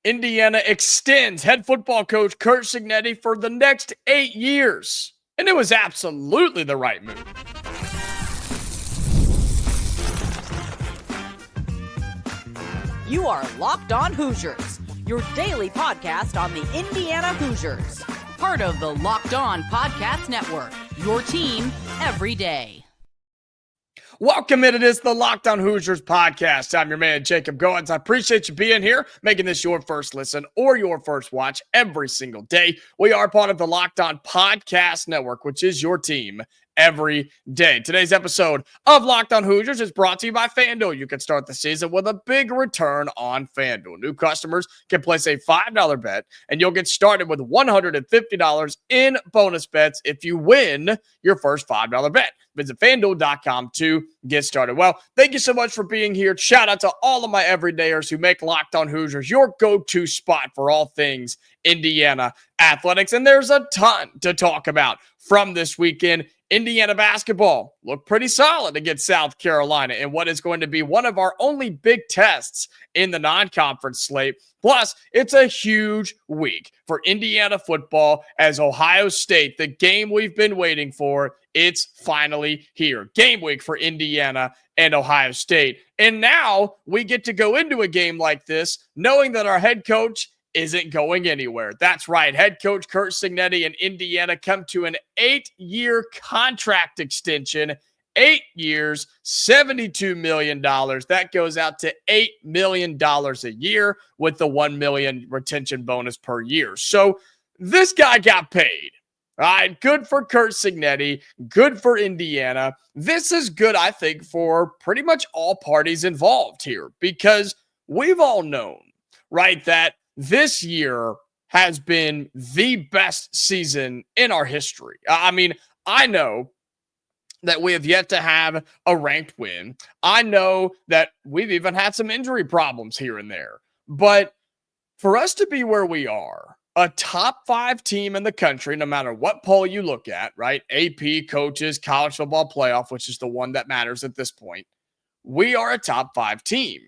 Indiana extends head football coach Curt Cignetti for the next 8 years. And it was absolutely the right move. You are Locked On Hoosiers, your daily podcast on the Indiana Hoosiers. Part of the Locked On Podcast Network, your team every day. Welcome in. It is the Locked On Hoosiers podcast. I'm your man, Jacob Goins. I appreciate you being here, making this your first listen or your first watch every single day. We are part of the Locked On Podcast Network, which is your team every day. Today's episode of Locked On Hoosiers is brought to you by FanDuel. You can start the season with a big return on FanDuel. New customers can place a $5 bet, and you'll get started with $150 in bonus bets if you win your first $5 bet. Visit FanDuel.com to get started. Well, thank you so much for being here. Shout out to all of my everydayers who make Locked On Hoosiers your go-to spot for all things Indiana athletics. And there's a ton to talk about from this weekend. Indiana basketball looked pretty solid against South Carolina in what is going to be one of our only big tests in the non-conference slate. Plus, it's a huge week for Indiana football as Ohio State, the game we've been waiting for, it's finally here. Game week for Indiana and Ohio State. And now we get to go into a game like this knowing that our head coach isn't going anywhere. That's right. Head coach Curt Cignetti and Indiana come to an 8-year contract extension. 8 years, $72 million. That goes out to $8 million a year with the $1 million retention bonus per year. So this guy got paid. All right, good for Curt Cignetti, good for Indiana. This is good, I think, for pretty much all parties involved here because we've all known, right, that this year has been the best season in our history. I mean, I know that we have yet to have a ranked win. I know that we've even had some injury problems here and there. But for us to be where we are, a top 5 team in the country, no matter what poll you look at, right? AP, coaches, college football playoff, which is the one that matters at this point. We are a top 5 team.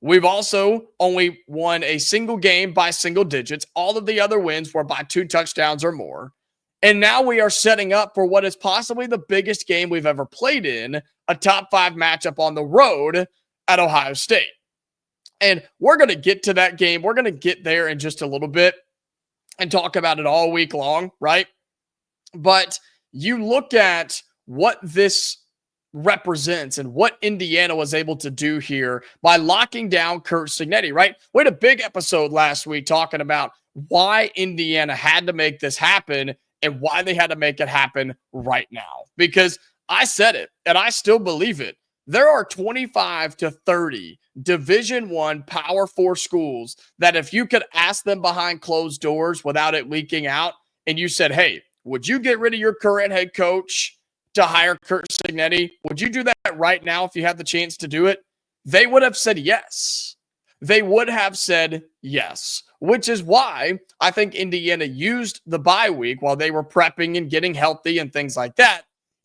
We've also only won a single game by single digits. All of the other wins were by 2 touchdowns or more. And now we are setting up for what is possibly the biggest game we've ever played in, a top 5 matchup on the road at Ohio State. And we're going to get to that game. We're going to get there in just a little bit and talk about it all week long, right? But you look at what this represents and what Indiana was able to do here by locking down Curt Cignetti, right? We had a big episode last week talking about why Indiana had to make this happen and why they had to make it happen right now. Because I said it, and I still believe it. There are 25 to 30 Division I Power 4 schools that if you could ask them behind closed doors without it leaking out, and you said, hey, would you get rid of your current head coach to hire Curt Cignetti? Would you do that right now if you had the chance to do it? They would have said yes. They would have said yes, which is why I think Indiana used the bye week while they were prepping and getting healthy and things like that.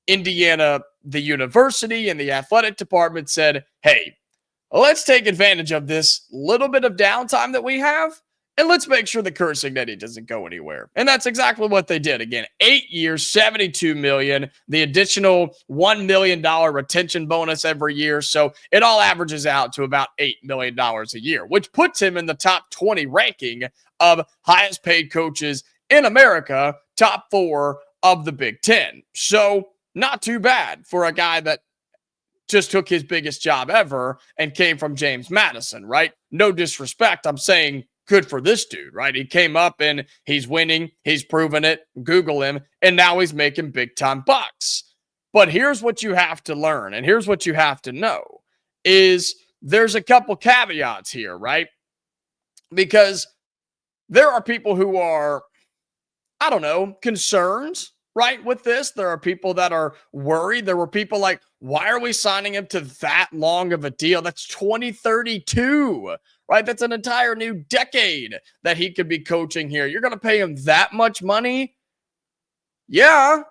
Indiana, the university and the athletic department said, hey, let's take advantage of this little bit of downtime that we have, and let's make sure that Curt Cignetti doesn't go anywhere. And that's exactly what they did. Again, 8 years, $72 million, the additional $1 million retention bonus every year. So it all averages out to about $8 million a year, which puts him in the top 20 ranking of highest paid coaches in America, top 4 of the Big Ten. So not too bad for a guy that just took his biggest job ever and came from James Madison, right? No disrespect. I'm saying good for this dude, right? He came up and he's winning. He's proven it. Google him. And now he's making big time bucks. But here's what you have to learn. And here's what you have to know is there's a couple caveats here, right? Because there are people who are, I don't know, concerned, right, with this. There are people that are worried. There were people like, why are we signing him to that long of a deal? That's 2032, right? That's an entire new decade that he could be coaching here. You're going to pay him that much money? Yeah.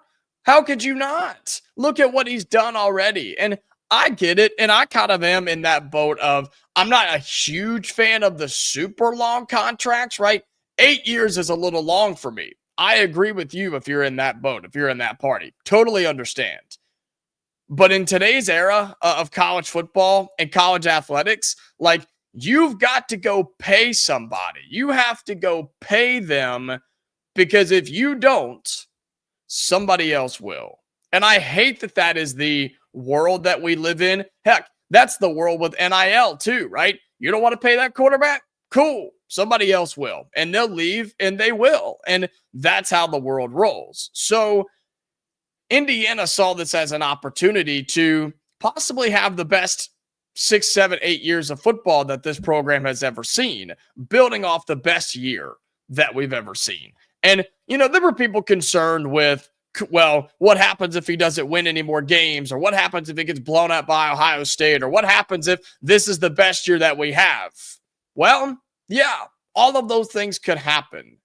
How could you not? Look at what he's done already. And I get it. And I kind of am in that boat of I'm not a huge fan of the super long contracts, right? 8 years is a little long for me. I agree with you if you're in that boat, if you're in that party. Totally understand. But in today's era of college football and college athletics, like you've got to go pay somebody. You have to go pay them because if you don't, somebody else will. And I hate that that is the world that we live in. Heck, that's the world with NIL too, right? You don't want to pay that quarterback? Cool. Somebody else will. And they'll leave and they will. And that's how the world rolls. So Indiana saw this as an opportunity to possibly have the best 6, 7, 8 years of football that this program has ever seen, building off the best year that we've ever seen. And, there were people concerned with, well, what happens if he doesn't win any more games? Or what happens if he gets blown out by Ohio State? Or what happens if this is the best year that we have? Well, yeah, all of those things could happen.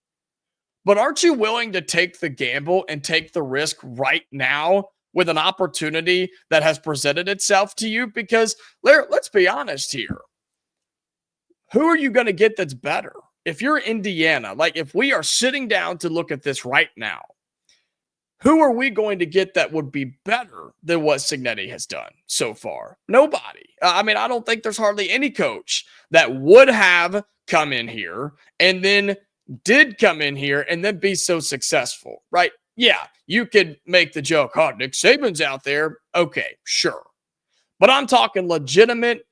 But aren't you willing to take the gamble and take the risk right now with an opportunity that has presented itself to you? Because let's be honest here. Who are you going to get that's better? If you're Indiana, like if we are sitting down to look at this right now, who are we going to get that would be better than what Cignetti has done so far? Nobody. I don't think there's hardly any coach that would have come in here and then did come in here and then be so successful, right? Yeah, you could make the joke, oh, Nick Saban's out there. Okay, sure. But I'm talking legitimate,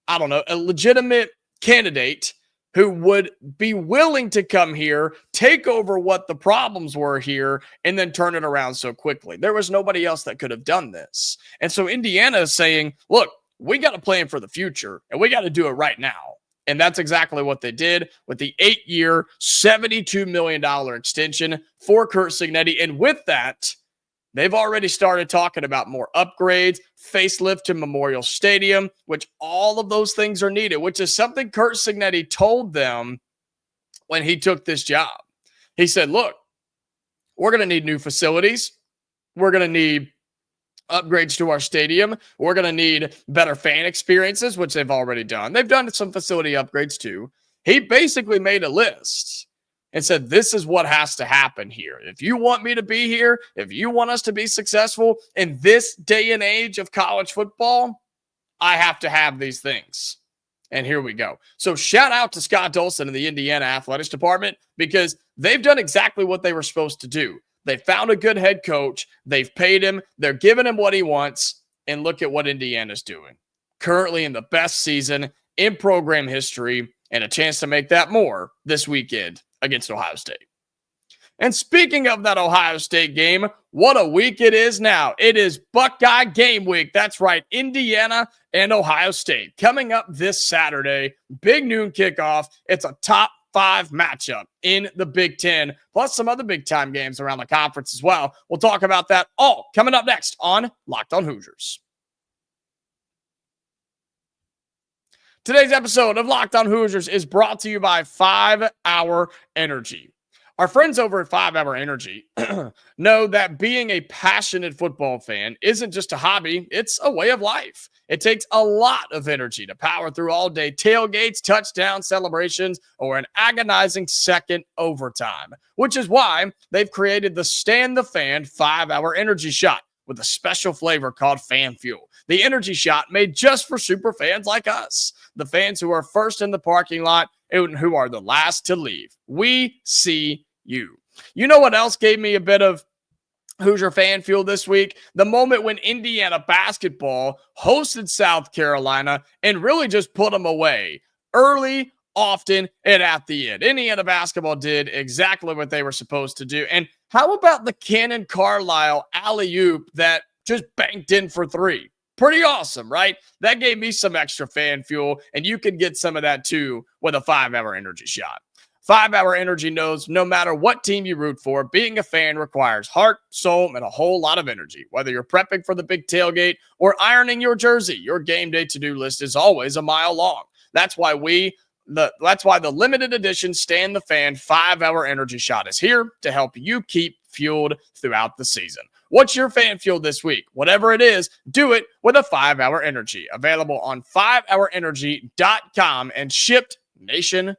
a legitimate candidate who would be willing to come here, take over what the problems were here, and then turn it around so quickly. There was nobody else that could have done this. And so Indiana is saying, look, we got to plan for the future, and we got to do it right now. And that's exactly what they did with the 8-year, $72 million extension for Curt Cignetti. And with that, they've already started talking about more upgrades, facelift to Memorial Stadium, which all of those things are needed, which is something Curt Cignetti told them when he took this job. He said, look, we're going to need new facilities. We're going to need upgrades to our stadium. We're going to need better fan experiences, which they've already done. They've done some facility upgrades too. He basically made a list and said, this is what has to happen here. If you want me to be here, if you want us to be successful in this day and age of college football, I have to have these things. And here we go. So shout out to Scott Dolson and the Indiana Athletics Department because they've done exactly what they were supposed to do. They found a good head coach. They've paid him. They're giving him what he wants. And look at what Indiana's doing. Currently in the best season in program history and a chance to make that more this weekend against Ohio State. And speaking of that Ohio State game, what a week it is now. It is Buckeye game week. That's right, Indiana and Ohio State coming up this Saturday. Big noon kickoff. It's a top 5 matchup in the Big Ten, plus some other big-time games around the conference as well. We'll talk about that all coming up next on Locked on Hoosiers. Today's episode of Locked on Hoosiers is brought to you by 5 Hour Energy. Our friends over at 5 Hour Energy know that being a passionate football fan isn't just a hobby, it's a way of life. It takes a lot of energy to power through all-day tailgates, touchdown celebrations, or an agonizing second overtime, which is why they've created the Stand the Fan 5 Hour Energy Shot with a special flavor called Fan Fuel. The energy shot made just for super fans like us, the fans who are first in the parking lot and who are the last to leave. We see you. You know what else gave me a bit of Hoosier fan fuel this week? The moment when Indiana basketball hosted South Carolina and really just put them away early, often, and at the end. Indiana basketball did exactly what they were supposed to do. And how about the Cannon Carlisle alley-oop that just banked in for 3? Pretty awesome, right? That gave me some extra fan fuel, and you can get some of that too with a 5 Hour Energy Shot. 5 Hour Energy knows no matter what team you root for, being a fan requires heart, soul, and a whole lot of energy. Whether you're prepping for the big tailgate or ironing your jersey, your game day to-do list is always a mile long. That's why the limited edition Stand the Fan 5 Hour Energy Shot is here to help you keep fueled throughout the season. What's your fan fuel this week? Whatever it is, do it with a 5-Hour Energy. Available on 5hourenergy.com and shipped nationwide.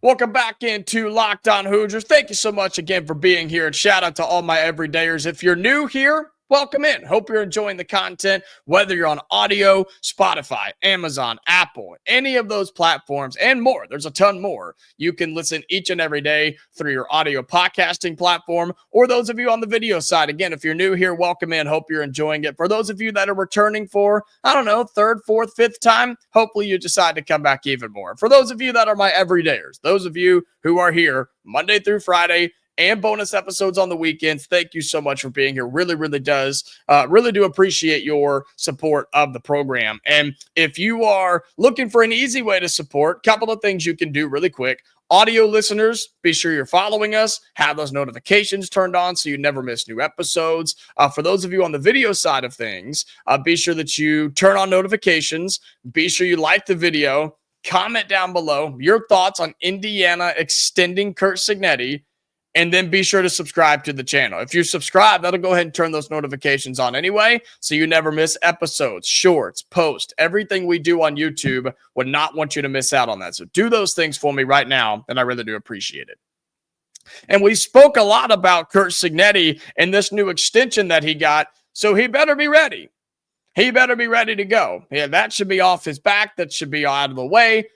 Welcome back into Locked On Hoosiers. Thank you so much again for being here, and shout out to all my everydayers. If you're new here, welcome in. Hope you're enjoying the content, whether you're on audio, Spotify, Amazon, Apple, any of those platforms, and more. There's a ton more. You can listen each and every day through your audio podcasting platform, or those of you on the video side. Again, if you're new here, welcome in. Hope you're enjoying it. For those of you that are returning for, I don't know, third, fourth, fifth time, hopefully you decide to come back even more. For those of you that are my everydayers, those of you who are here Monday through Friday, and bonus episodes on the weekends, thank you so much for being here. Really do appreciate your support of the program. And if you are looking for an easy way to support, couple of things you can do really quick. Audio listeners, be sure you're following us, have those notifications turned on so you never miss new episodes. For those of you on the video side of things, be sure that you turn on notifications, be sure you like the video, comment down below your thoughts on Indiana extending Curt Cignetti, and then be sure to subscribe to the channel. If you subscribe, that'll go ahead and turn those notifications on anyway, so you never miss episodes, shorts, posts, everything we do on YouTube. Would not want you to miss out on that. So do those things for me right now, and I really do appreciate it. And we spoke a lot about Curt Cignetti and this new extension that he got, so he better be ready. He better be ready to go. Yeah, that should be off his back. That should be out of the way.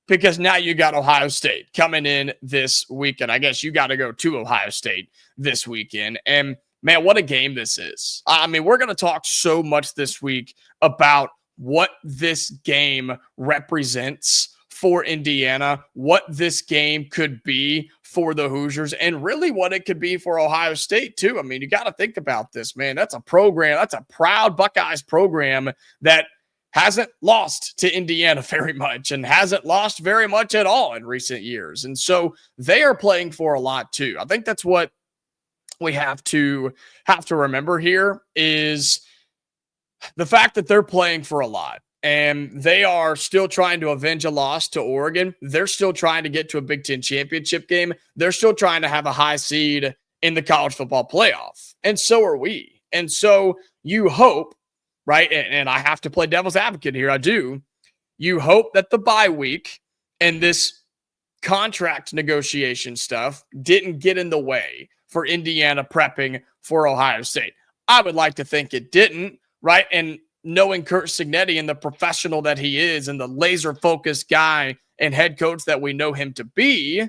Because now you got Ohio State coming in this weekend. I guess you got to go to Ohio State this weekend. And, man, what a game this is. I mean, we're going to talk so much this week about what this game represents for Indiana, what this game could be for the Hoosiers, and really what it could be for Ohio State, too. I mean, you got to think about this, man. That's a program. That's a proud Buckeyes program that hasn't lost to Indiana very much and hasn't lost very much at all in recent years. And so they are playing for a lot too. I think that's what we have to remember here is the fact that they're playing for a lot. And they are still trying to avenge a loss to Oregon. They're still trying to get to a Big Ten championship game. They're still trying to have a high seed in the college football playoff. And so are we. And so you hope, right? And I have to play devil's advocate here. I do. You hope that the bye week and this contract negotiation stuff didn't get in the way for Indiana prepping for Ohio State. I would like to think it didn't, right? And knowing Curt Cignetti and the professional that he is and the laser-focused guy and head coach that we know him to be,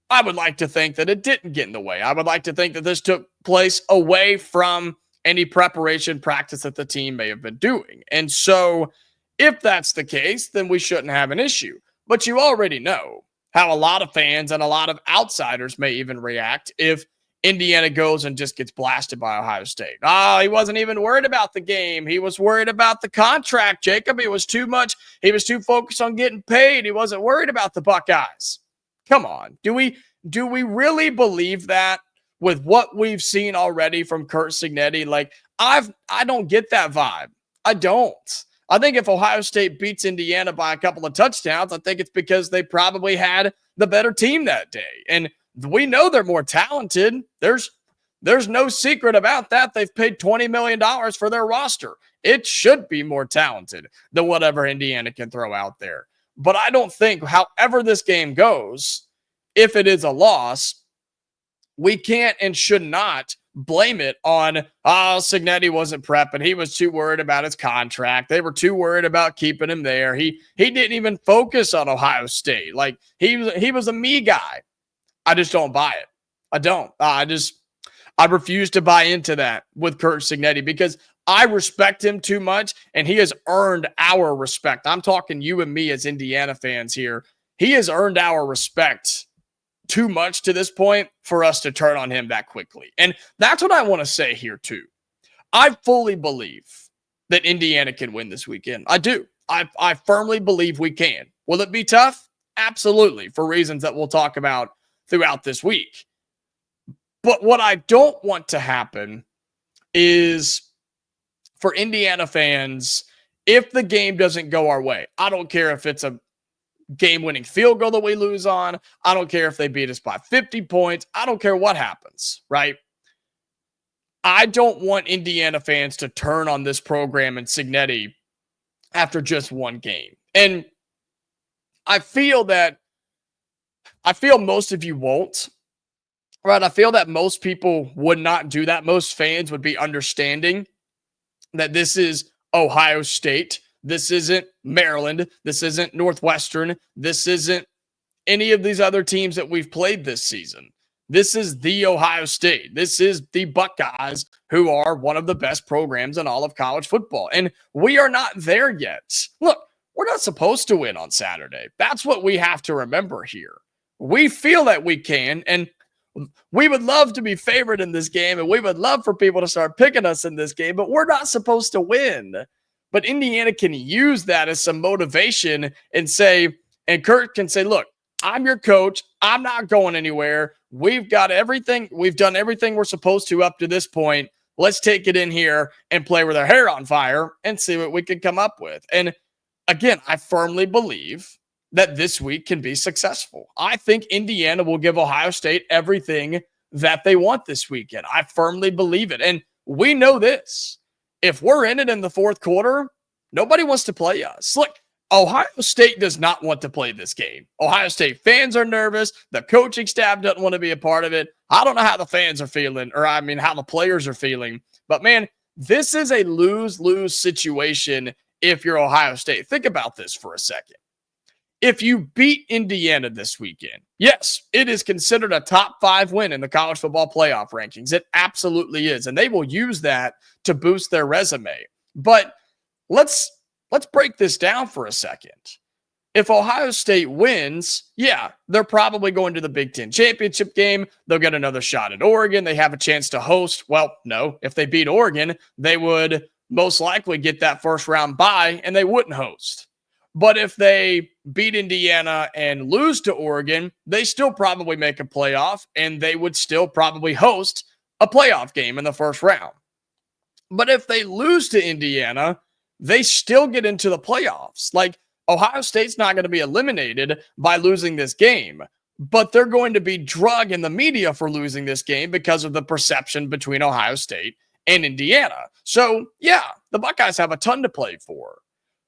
I would like to think that it didn't get in the way. I would like to think that this took place away from any preparation practice that the team may have been doing. And so if that's the case, then we shouldn't have an issue. But you already know how a lot of fans and a lot of outsiders may even react if Indiana goes and just gets blasted by Ohio State. He wasn't even worried about the game. He was worried about the contract, Jacob. It was too much. He was too focused on getting paid. He wasn't worried about the Buckeyes. Come on. Do we really believe that? With what we've seen already from Curt Cignetti, like I don't get that vibe. I don't. I think if Ohio State beats Indiana by a couple of touchdowns, I think it's because they probably had the better team that day. And we know they're more talented. There's no secret about that. They've paid $20 million for their roster. It should be more talented than whatever Indiana can throw out there. But I don't think, however this game goes, if it is a loss, we can't and should not blame it on, Cignetti wasn't prepping. He was too worried about his contract. They were too worried about keeping him there. He didn't even focus on Ohio State. Like, he was a me guy. I just don't buy it. I don't. I refuse to buy into that with Curt Cignetti because I respect him too much, and he has earned our respect. I'm talking you and me as Indiana fans here. He has earned our respect too much to this point for us to turn on him that quickly. And that's what I want to say here too. I fully believe that Indiana can win this weekend. I do. I firmly believe we can. Will it be tough? Absolutely, for reasons that we'll talk about throughout this week. But what I don't want to happen is for Indiana fans, if the game doesn't go our way, I don't care if it's a game-winning field goal that we lose on. I don't care if they beat us by 50 points. I don't care what happens, right? I don't want Indiana fans to turn on this program and Cignetti after just one game. And I feel most of you won't, right? I feel that most people would not do that. Most fans would be understanding that this is Ohio State. This isn't Maryland. This isn't Northwestern. This isn't any of these other teams that we've played this season. This is the Ohio State. This is the Buckeyes, who are one of the best programs in all of college football. And we are not there yet. Look, we're not supposed to win on Saturday. That's what we have to remember here. We feel that we can, and we would love to be favored in this game, and we would love for people to start picking us in this game, but we're not supposed to win. But Indiana can use that as some motivation and say, and Curt can say, look, I'm your coach. I'm not going anywhere. We've got everything. We've done everything we're supposed to up to this point. Let's take it in here and play with our hair on fire and see what we can come up with. And again, I firmly believe that this week can be successful. I think Indiana will give Ohio State everything that they want this weekend. I firmly believe it. And we know this. If we're in it in the fourth quarter, nobody wants to play us. Look, Ohio State does not want to play this game. Ohio State fans are nervous. The coaching staff doesn't want to be a part of it. I don't know how the fans are feeling, or I mean how the players are feeling. But man, this is a lose-lose situation if you're Ohio State. Think about this for a second. If you beat Indiana this weekend, yes, it is considered a top 5 win in the college football playoff rankings. It absolutely is. And they will use that to boost their resume. But let's break this down for a second. If Ohio State wins, yeah, they're probably going to the Big Ten championship game. They'll get another shot at Oregon. They have a chance to host. Well, no, if they beat Oregon, they would most likely get that first round bye and they wouldn't host. But if they beat Indiana and lose to Oregon, they still probably make a playoff and they would still probably host a playoff game in the first round. But if they lose to Indiana, they still get into the playoffs. Like, Ohio State's not going to be eliminated by losing this game, but they're going to be drug in the media for losing this game because of the perception between Ohio State and Indiana. So, yeah, the Buckeyes have a ton to play for.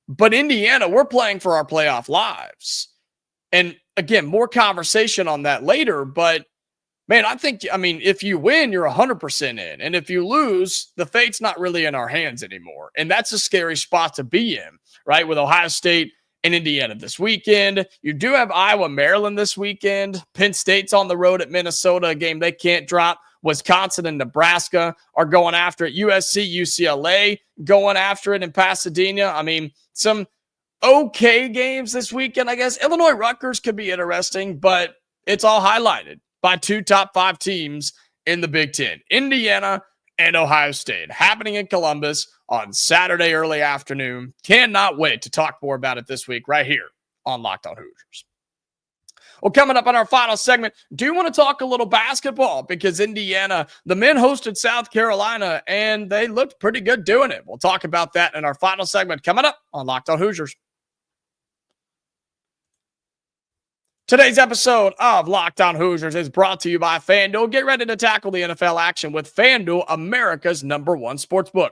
But Indiana, we're playing for our playoff lives. And again, more conversation on that later. But man, if you win, you're 100% in. And if you lose, the fate's not really in our hands anymore. And that's a scary spot to be in, right? With Ohio State and Indiana this weekend. You do have Iowa, Maryland this weekend. Penn State's on the road at Minnesota, a game they can't drop. Wisconsin and Nebraska are going after it. USC, UCLA going after it in Pasadena. I mean, some okay games this weekend, I guess. Illinois, Rutgers could be interesting, but it's all highlighted by 2 top 5 teams in the Big Ten, Indiana and Ohio State, happening in Columbus on Saturday early afternoon. Cannot wait to talk more about it this week right here on Locked On Hoosiers. Well, coming up on our final segment, do want to talk a little basketball because Indiana, the men hosted South Carolina, and they looked pretty good doing it. We'll talk about that in our final segment coming up on Locked On Hoosiers. Today's episode of Locked On Hoosiers is brought to you by FanDuel. Get ready to tackle the NFL action with FanDuel, America's #1 sportsbook.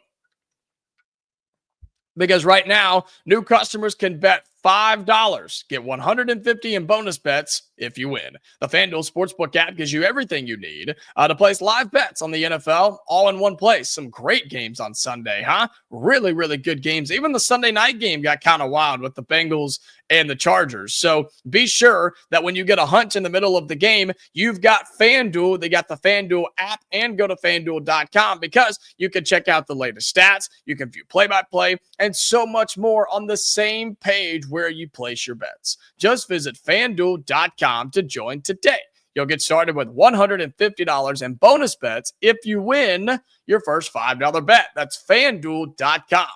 Because right now, new customers can bet $5, get $150 in bonus bets if you win. The FanDuel Sportsbook app gives you everything you need to place live bets on the NFL all in one place. Some great games on Sunday, huh? Really, really good games. Even the Sunday night game got kind of wild with the Bengals and the Chargers. So be sure that when you get a hunch in the middle of the game, you've got FanDuel. They got the FanDuel app, and go to FanDuel.com because you can check out the latest stats. You can view play-by-play and so much more on the same page where you place your bets. Just visit FanDuel.com to join today. You'll get started with $150 in bonus bets if you win your first $5 bet. That's FanDuel.com.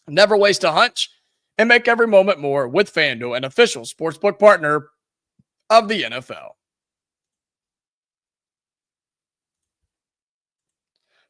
Never waste a hunch and make every moment more with FanDuel, an official sportsbook partner of the NFL.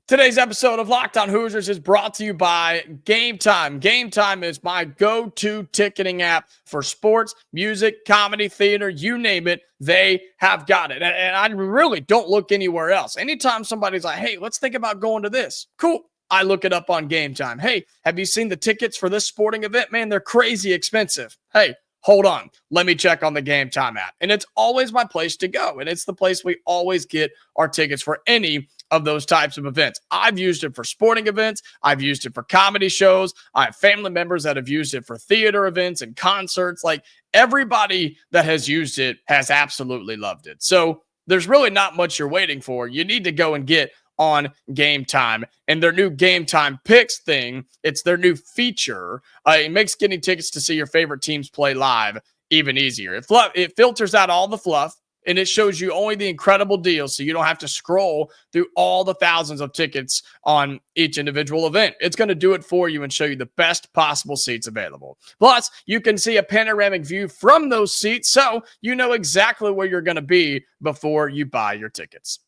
Today's episode of Locked On Hoosiers is brought to you by Game Time. Game Time is my go-to ticketing app for sports, music, comedy, theater, you name it, they have got it. And I really don't look anywhere else. Anytime somebody's like, hey, let's think about going to this. Cool. I look it up on Game Time. Hey, have you seen the tickets for this sporting event? Man, they're crazy expensive. Hey, hold on. Let me check on the Game Time app. And it's always my place to go. And it's the place we always get our tickets for any of those types of events. I've used it for sporting events. I've used it for comedy shows. I have family members that have used it for theater events and concerts. Like, everybody that has used it has absolutely loved it. So there's really not much you're waiting for. You need to go and get on Game Time and their new Game Time Picks thing. It's their new feature. It makes getting tickets to see your favorite teams play live even easier. It filters out all the fluff, and it shows you only the incredible deals, so you don't have to scroll through all the thousands of tickets on each individual event. It's going to do it for you and show you the best possible seats available. Plus, you can see a panoramic view from those seats, so you know exactly where you're going to be before you buy your tickets.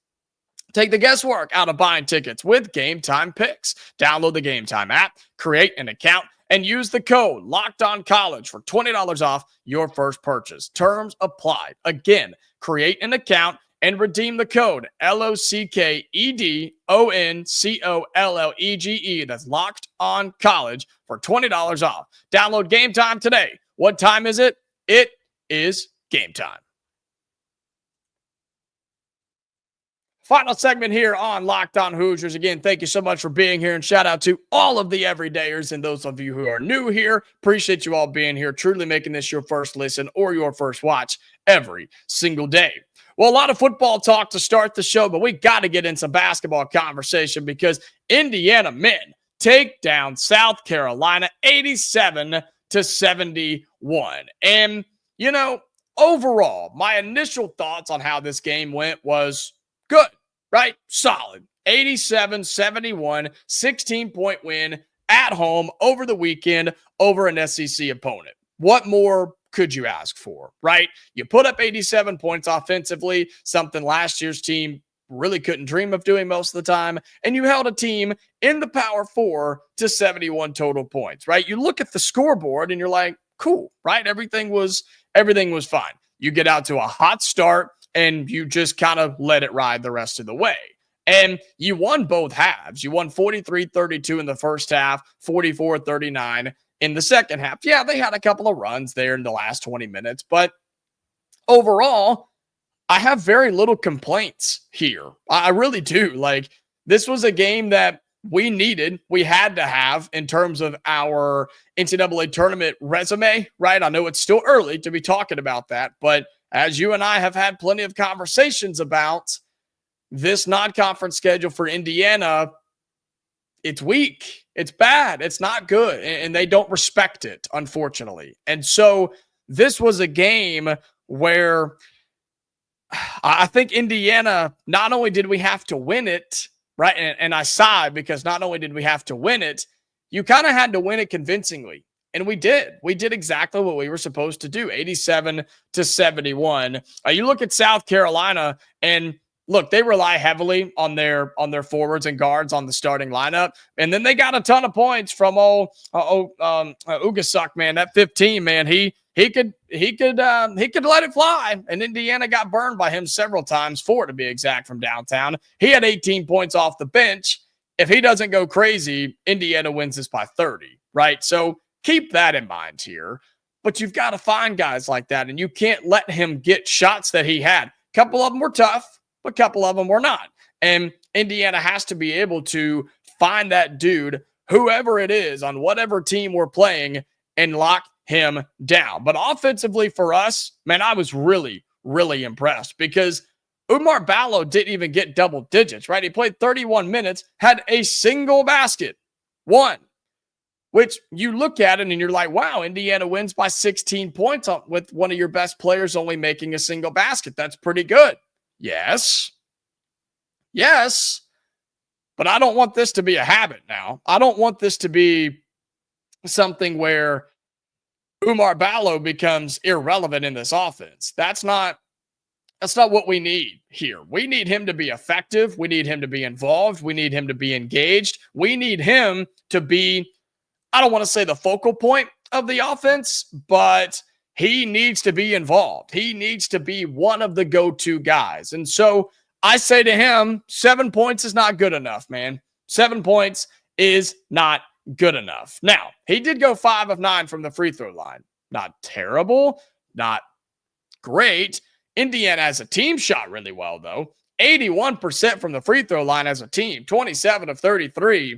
Take the guesswork out of buying tickets with Game Time Picks. Download the Game Time app, create an account, and use the code LOCKEDONCollege for $20 off your first purchase. Terms apply. Again, create an account and redeem the code LOCKEDONCOLLEGE. That's Locked On College for $20 off. Download Game Time today. What time is it? It is game time. Final segment here on Locked On Hoosiers. Again, thank you so much for being here, and shout out to all of the everydayers and those of you who are new here. Appreciate you all being here, truly making this your first listen or your first watch every single day. Well, a lot of football talk to start the show, but we got to get in some basketball conversation because Indiana men take down South Carolina 87-71. And, you know, overall, my initial thoughts on how this game went was good, right? Solid. 87-71, 16-point win at home over the weekend over an SEC opponent. What more could you ask for, right? You put up 87 points offensively, something last year's team really couldn't dream of doing most of the time, and you held a team in the Power 4 to 71 total points, right? You look at the scoreboard and you're like, cool, right? Everything was fine. You get out to a hot start, and you just kind of let it ride the rest of the way. And you won both halves. You won 43-32 in the first half, 44-39 in the second half. Yeah, they had a couple of runs there in the last 20 minutes, but overall, I have very little complaints here. I really do. Like, this was a game that we needed, we had to have in terms of our NCAA tournament resume, right? I know it's still early to be talking about that, but as you and I have had plenty of conversations about, this non-conference schedule for Indiana, it's weak, it's bad, it's not good, and they don't respect it, unfortunately. And so this was a game where I think Indiana, not only did we have to win it, right, and I sigh because not only did we have to win it, you kind of had to win it convincingly. And we did. We did exactly what we were supposed to do, 87-71. You look at South Carolina, and look, they rely heavily on their forwards and guards on the starting lineup, and then they got a ton of points from Ugasuk, man. That 15, man, he could let it fly, and Indiana got burned by him several times, 4 to be exact, from downtown. He had 18 points off the bench. If he doesn't go crazy, Indiana wins this by 30, right? So keep that in mind here. But you've got to find guys like that, and you can't let him get shots that he had. A couple of them were tough, but a couple of them were not. And Indiana has to be able to find that dude, whoever it is, on whatever team we're playing, and lock him down. But offensively for us, man, I was really, really impressed because Oumar Ballo didn't even get double digits, right? He played 31 minutes, had a single basket, one. Which you look at it and you're like, wow, Indiana wins by 16 points with one of your best players only making a single basket. That's pretty good. Yes. But I don't want this to be a habit now. I don't want this to be something where Oumar Ballo becomes irrelevant in this offense. That's not That's not what we need here. We need him to be effective. We need him to be involved. We need him to be engaged. We need him to be, I don't want to say the focal point of the offense, but he needs to be involved. He needs to be one of the go-to guys. And so I say to him, 7 points is not good enough, man. 7 points is not good enough. Now, he did go 5 of 9 from the free throw line. Not terrible, not great. Indiana as a team shot really well, though. 81% from the free throw line as a team, 27 of 33.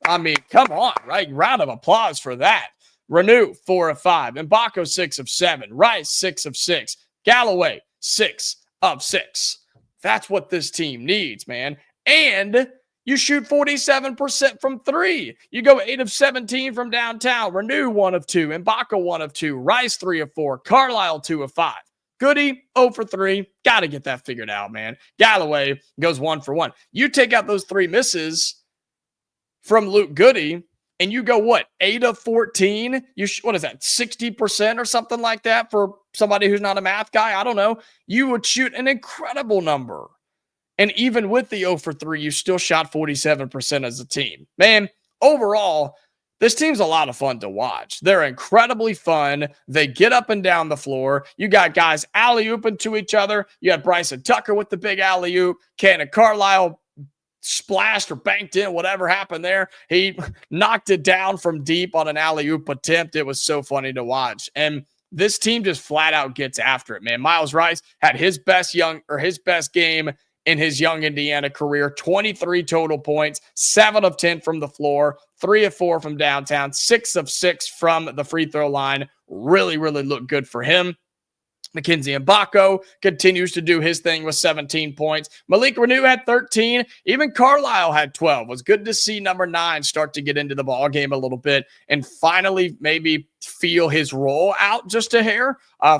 I mean, come on, right? Round of applause for that. Renew, 4 of 5. Mbako, 6 of 7. Rice, 6 of 6. Galloway, 6 of 6. That's what this team needs, man. And you shoot 47% from 3. You go 8 of 17 from downtown. Renew, 1 of 2. Mbako, 1 of 2. Rice, 3 of 4. Carlisle, 2 of 5. Goody, 0 for 3. Got to get that figured out, man. Galloway goes 1 for 1. You take out those 3 misses from Luke Goody, and you go, what, 8 of 14? What is that, 60% or something like that for somebody who's not a math guy? I don't know. You would shoot an incredible number. And even with the 0 for 3, you still shot 47% as a team. Man, overall, this team's a lot of fun to watch. They're incredibly fun. They get up and down the floor. You got guys alley-ooping to each other. You had Bryson Tucker with the big alley-oop. Cannon Carlisle splashed or banked in, whatever happened there. He knocked it down from deep on an alley-oop attempt. It was so funny to watch. And this team just flat out gets after it, man. Myles Rice had his best game in his young Indiana career. 23 total points, 7 of 10 from the floor, 3 of 4 from downtown, 6 of 6 from the free throw line. Really, really looked good for him. Mackenzie Mbako continues to do his thing with 17 points. Malik Renew had 13. Even Carlisle had 12. It was good to see number 9 start to get into the ball game a little bit and finally maybe feel his role out just a hair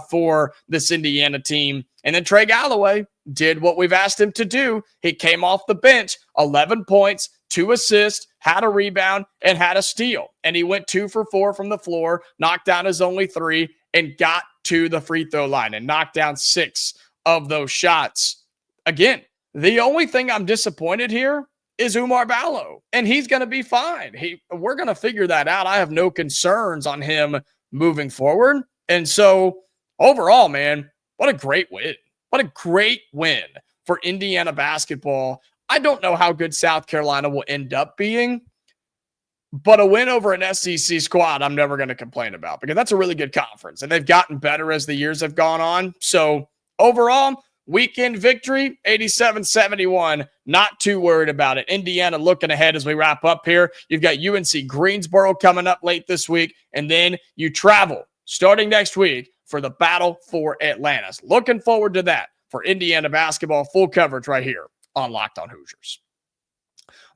for this Indiana team. And then Trey Galloway did what we've asked him to do. He came off the bench, 11 points, 2 assists, had a rebound, and had a steal. And he went 2 for 4 from the floor, knocked down his only 3, and got to the free throw line and knocked down 6 of those shots. Again, the only thing I'm disappointed here is Oumar Ballo, and he's going to be fine. We're going to figure that out. I have no concerns on him moving forward. And so overall, man, what a great win. What a great win for Indiana basketball. I don't know how good South Carolina will end up being, but a win over an SEC squad, I'm never going to complain about because that's a really good conference, and they've gotten better as the years have gone on. So overall, weekend victory, 87-71. Not too worried about it. Indiana looking ahead as we wrap up here. You've got UNC Greensboro coming up late this week, and then you travel starting next week for the Battle for Atlantis. Looking forward to that for Indiana basketball. Full coverage right here on Locked On Hoosiers.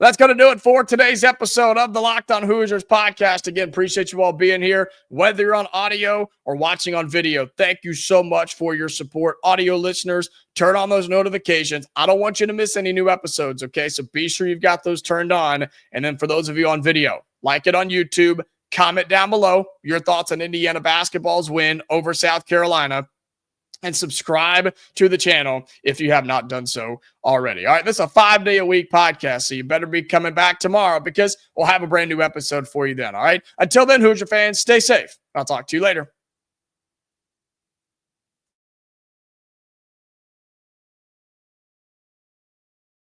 That's going to do it for today's episode of the Locked On Hoosiers podcast. Again, appreciate you all being here, whether you're on audio or watching on video. Thank you so much for your support. Audio listeners, turn on those notifications. I don't want you to miss any new episodes, okay? So be sure you've got those turned on. And then for those of you on video, like it on YouTube, comment down below your thoughts on Indiana basketball's win over South Carolina, and subscribe to the channel if you have not done so already. All right, this is a 5-day-a-week podcast, so you better be coming back tomorrow because we'll have a brand new episode for you then, all right? Until then, Hoosier fans, stay safe. I'll talk to you later.